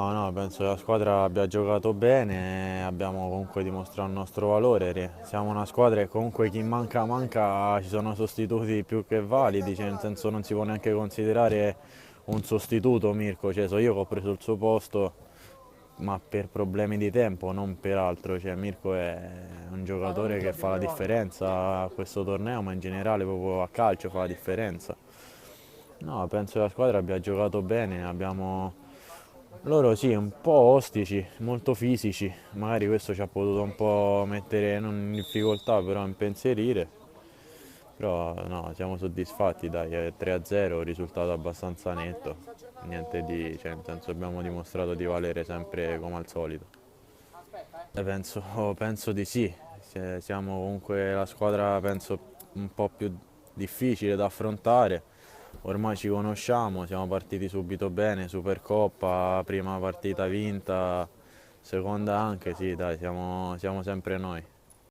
No, no, penso che la squadra abbia giocato bene, e abbiamo comunque dimostrato il nostro valore. Siamo una squadra e comunque chi manca manca, ci sono sostituti più che validi, cioè nel senso non si può neanche considerare un sostituto Mirko, cioè so io che ho preso il suo posto, ma per problemi di tempo, non per altro. Cioè, Mirko è un giocatore che fa la differenza a questo torneo, ma in generale proprio a calcio fa la differenza. No, penso che la squadra abbia giocato bene, abbiamo loro sì, un po' ostici, molto fisici, magari questo ci ha potuto un po' mettere non in difficoltà, però impensierire. Però no, siamo soddisfatti, dai, è 3-0, un risultato abbastanza netto, niente di, cioè nel senso abbiamo dimostrato di valere sempre come al solito. Penso di sì. Siamo comunque la squadra penso un po' più difficile da affrontare. Ormai ci conosciamo, siamo partiti subito bene, Supercoppa, prima partita vinta, seconda anche, sì, dai, siamo sempre noi.